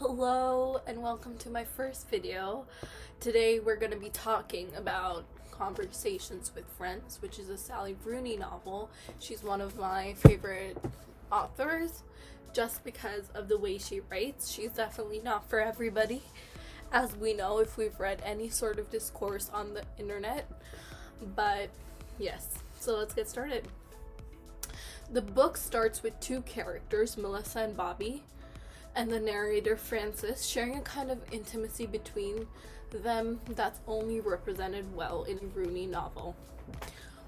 Hello and welcome to my first video. Today we're going to be talking about Conversations with Friends, which is a Sally Rooney novel. She's one of my favorite authors just because of the way she writes. She's definitely not for everybody, as we know if we've read any sort of discourse on the internet. But yes, so let's get started. The book starts with two characters, Melissa and Bobby, and the narrator Frances, sharing a kind of intimacy between them that's only represented well in a Rooney novel.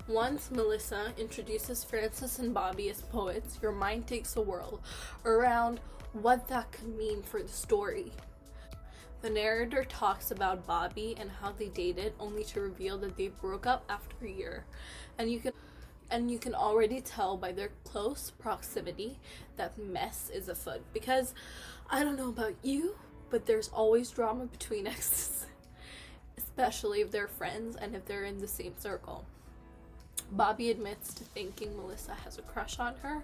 Once Melissa introduces Frances and Bobby as poets, your mind takes a whirl around what that could mean for the story. The narrator talks about Bobby and how they dated, only to reveal that they broke up after a year, and you can already tell by their close proximity that mess is afoot. Because I don't know about you, but there's always drama between exes, especially if they're friends and if they're in the same circle. Bobby admits to thinking Melissa has a crush on her,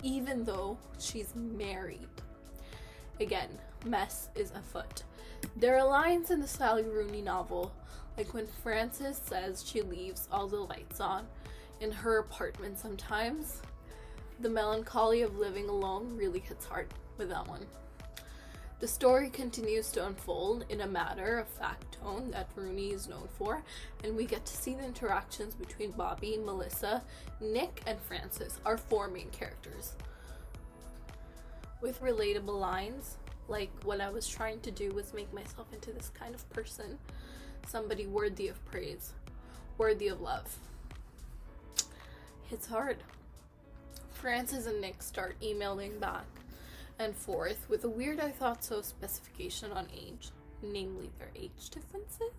even though she's married. Again, mess is afoot. There are lines in the Sally Rooney novel, like when Frances says she leaves all the lights on in her apartment sometimes. The melancholy of living alone really hits hard with that one. The story continues to unfold in a matter-of-fact tone that Rooney is known for, and we get to see the interactions between Bobby, Melissa, Nick, and Frances, our four main characters. With relatable lines, like what I was trying to do was make myself into this kind of person, somebody worthy of praise, worthy of love. It's hard. Frances and Nick start emailing back and forth with a weird I thought so specification on age, namely their age differences.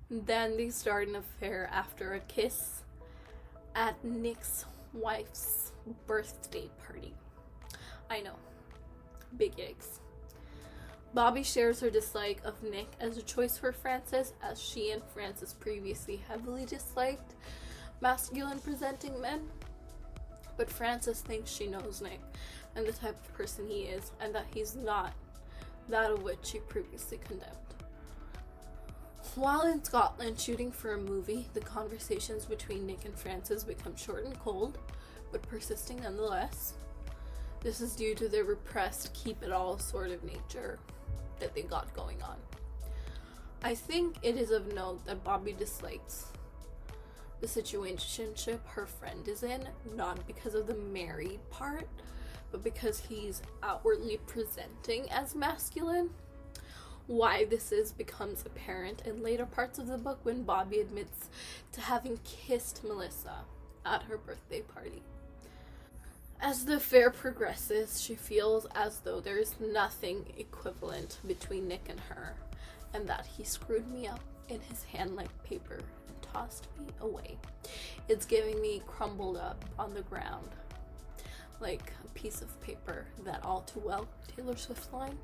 Then they start an affair after a kiss at Nick's wife's birthday party. I know, big yikes. Bobby shares her dislike of Nick as a choice for Frances, as she and Frances previously heavily disliked masculine presenting men. But Frances thinks she knows Nick and the type of person he is, and that he's not that of which she previously condemned. While in Scotland shooting for a movie, the conversations between Nick and Frances become short and cold, but persisting nonetheless. This is due to their repressed keep-it-all sort of nature that they got going on. I think it is of note that Bobby dislikes the situationship her friend is in, not because of the married part, but because he's outwardly presenting as masculine. Why this is becomes apparent in later parts of the book when Bobby admits to having kissed Melissa at her birthday party. As the affair progresses, she feels as though there is nothing equivalent between Nick and her, and that he screwed me up in his hand like paper and tossed me away. It's giving me crumbled up on the ground like a piece of paper. That all too well Taylor Swift line.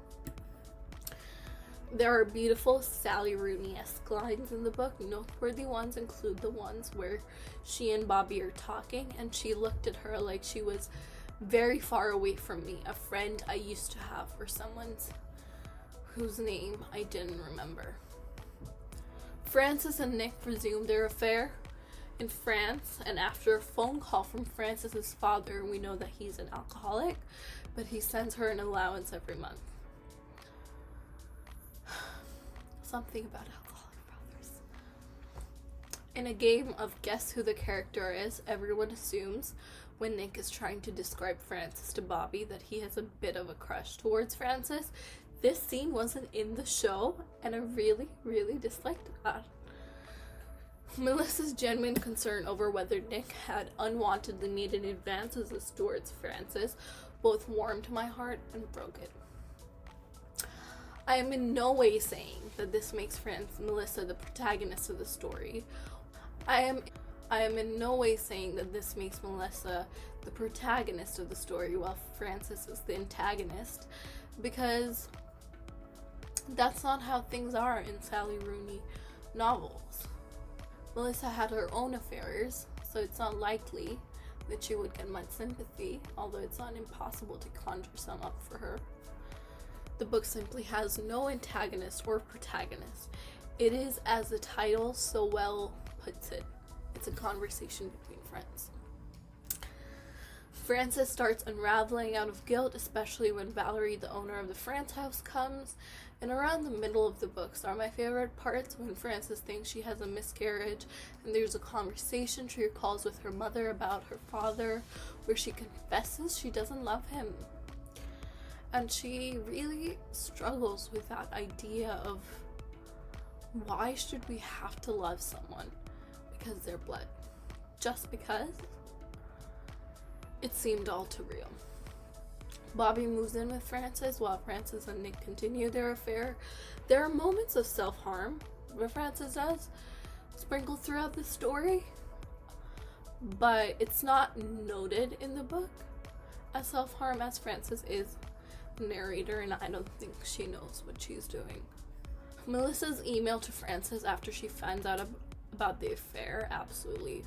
There are beautiful Sally Rooney-esque lines in the book. Noteworthy ones include the ones where she and Bobby are talking and she looked at her like she was very far away from me, a friend I used to have, or someone's whose name I didn't remember. Frances and Nick resume their affair in France, and after a phone call from Frances's father, we know that he's an alcoholic, but he sends her an allowance every month. Something about alcoholic brothers. In a game of guess who the character is, everyone assumes when Nick is trying to describe Frances to Bobby that he has a bit of a crush towards Frances. This scene wasn't in the show, and I really, really disliked that. Melissa's genuine concern over whether Nick had unwantedly made any advances towards Frances both warmed my heart and broke it. I am in no way saying that this makes Melissa the protagonist of the story. I am in no way saying that this makes Melissa the protagonist of the story while Frances is the antagonist, because that's not how things are in Sally Rooney novels. Melissa had her own affairs, so it's not likely that she would get much sympathy, although it's not impossible to conjure some up for her. The book simply has no antagonist or protagonist. It is, as the title so well puts it, it's a conversation between friends. Frances starts unraveling out of guilt, especially when Valerie, the owner of the France house, comes. And around the middle of the books are my favorite parts, when Frances thinks she has a miscarriage and there's a conversation she recalls with her mother about her father, where she confesses she doesn't love him. And she really struggles with that idea of, why should we have to love someone because they're blood? Just because? It seemed all too real. Bobby moves in with Frances while Frances and Nick continue their affair. There are moments of self-harm, where Frances does, sprinkled throughout the story, but it's not noted in the book as self-harm, as Frances is the narrator, and I don't think she knows what she's doing. Melissa's email to Frances after she finds out about the affair absolutely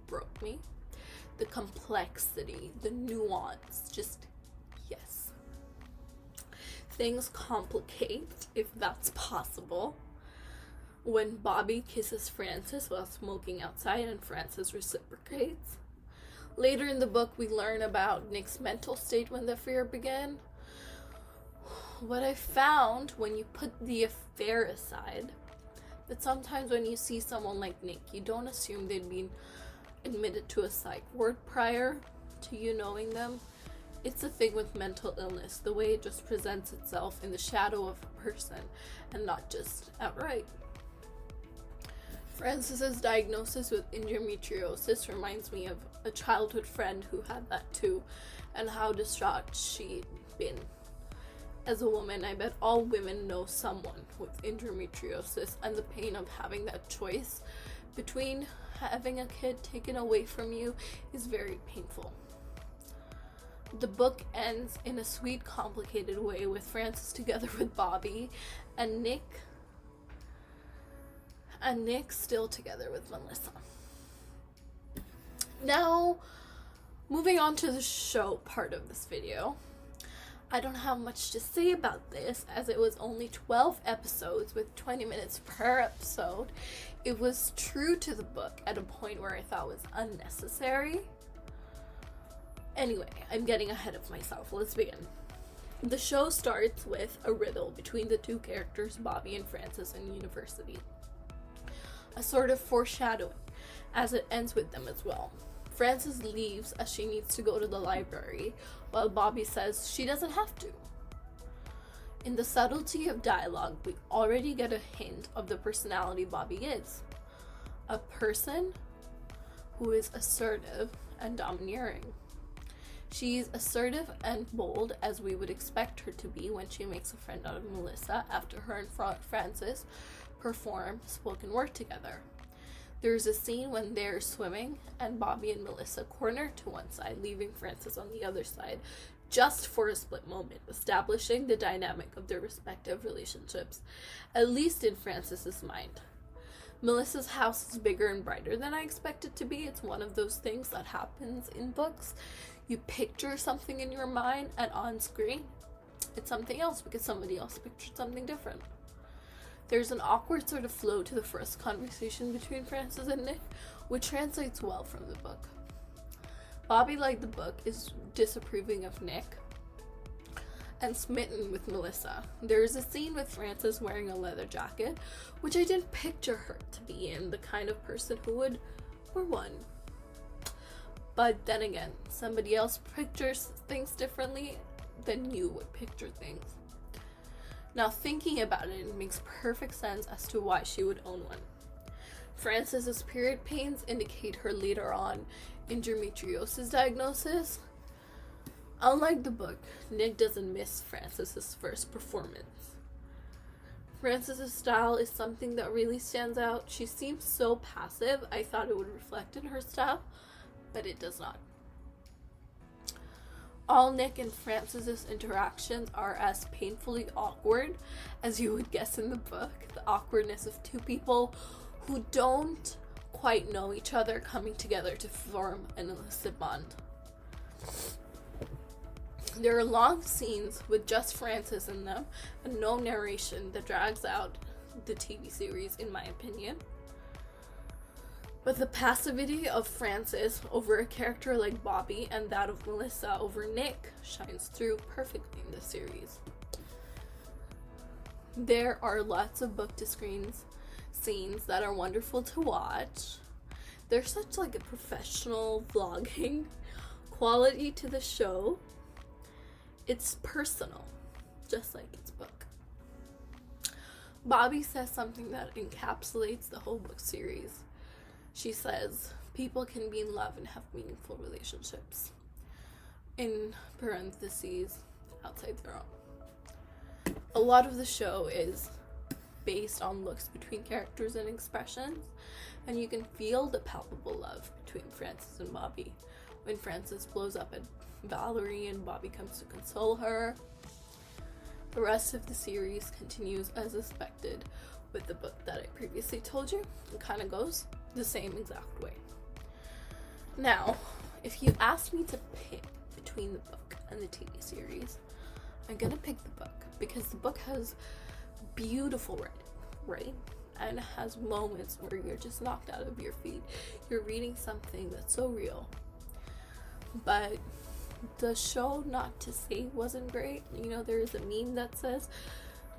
broke me. The complexity, the nuance, just yes. Things complicate, if that's possible, when Bobby kisses Frances while smoking outside and Frances reciprocates. Later in the book, we learn about Nick's mental state when the affair began. What I found, when you put the affair aside, that sometimes when you see someone like Nick, you don't assume they'd been admitted to a psych ward prior to you knowing them. It's a thing with mental illness, the way it just presents itself in the shadow of a person and not just outright. Frances's diagnosis with endometriosis reminds me of a childhood friend who had that too, and how distraught she'd been. As a woman, I bet all women know someone with endometriosis, and the pain of having that choice between having a kid taken away from you is very painful. The book ends in a sweet, complicated way with Frances together with Bobby and Nick still together with Melissa. Now, moving on to the show part of this video. I don't have much to say about this, as it was only 12 episodes with 20 minutes per episode. It was true to the book at a point where I thought was unnecessary. Anyway, I'm getting ahead of myself. Let's begin. The show starts with a riddle between the two characters, Bobby and Frances, in university. A sort of foreshadowing, as it ends with them as well. Frances leaves as she needs to go to the library, while Bobby says she doesn't have to. In the subtlety of dialogue, we already get a hint of the personality Bobby is. A person who is assertive and domineering. She's assertive and bold, as we would expect her to be when she makes a friend out of Melissa after her and Frances perform spoken word together. There's a scene when they're swimming and Bobby and Melissa corner to one side, leaving Frances on the other side, just for a split moment, establishing the dynamic of their respective relationships, at least in Frances's mind. Melissa's house is bigger and brighter than I expected it to be. It's one of those things that happens in books. You picture something in your mind, and on screen, it's something else because somebody else pictured something different. There's an awkward sort of flow to the first conversation between Frances and Nick, which translates well from the book. Bobby, like the book, is disapproving of Nick and smitten with Melissa. There's a scene with Frances wearing a leather jacket, which I didn't picture her to be in, the kind of person who would wear one. But then again, somebody else pictures things differently than you would picture things. Now, thinking about it, it makes perfect sense as to why she would own one. Frances's period pains indicate her later on endometriosis diagnosis. Unlike the book, Nick doesn't miss Frances's first performance. Frances's style is something that really stands out. She seems so passive. I thought it would reflect in her style, but it does not. All Nick and Frances's interactions are as painfully awkward as you would guess in the book. The awkwardness of two people who don't quite know each other, coming together to form an illicit bond. There are long scenes with just Frances in them and no narration that drags out the TV series, in my opinion. But the passivity of Frances over a character like Bobby and that of Melissa over Nick shines through perfectly in the series. There are lots of book to screen scenes that are wonderful to watch. There's such like a professional vlogging quality to the show. It's personal, just like its book. Bobby says something that encapsulates the whole book series. She says, people can be in love and have meaningful relationships. In parentheses, outside their own. A lot of the show is based on looks between characters and expressions, and you can feel the palpable love between Frances and Bobby. When Frances blows up at Valerie and Bobby comes to console her. The rest of the series continues as expected with the book that I previously told you. It kind of goes the same exact way. Now, if you ask me to pick between the book and the TV series, I'm gonna pick the book because the book has beautiful writing, right? And has moments where you're just knocked out of your feet. You're reading something that's so real. But the show, not to say wasn't great. You know, there's a meme that says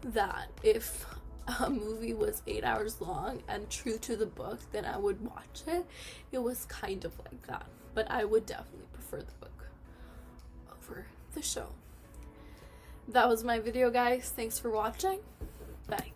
that if a movie was 8 hours long and true to the book, then I would watch it. It was kind of like that. But I would definitely prefer the book over the show. That was my video, guys. Thanks for watching. Bye.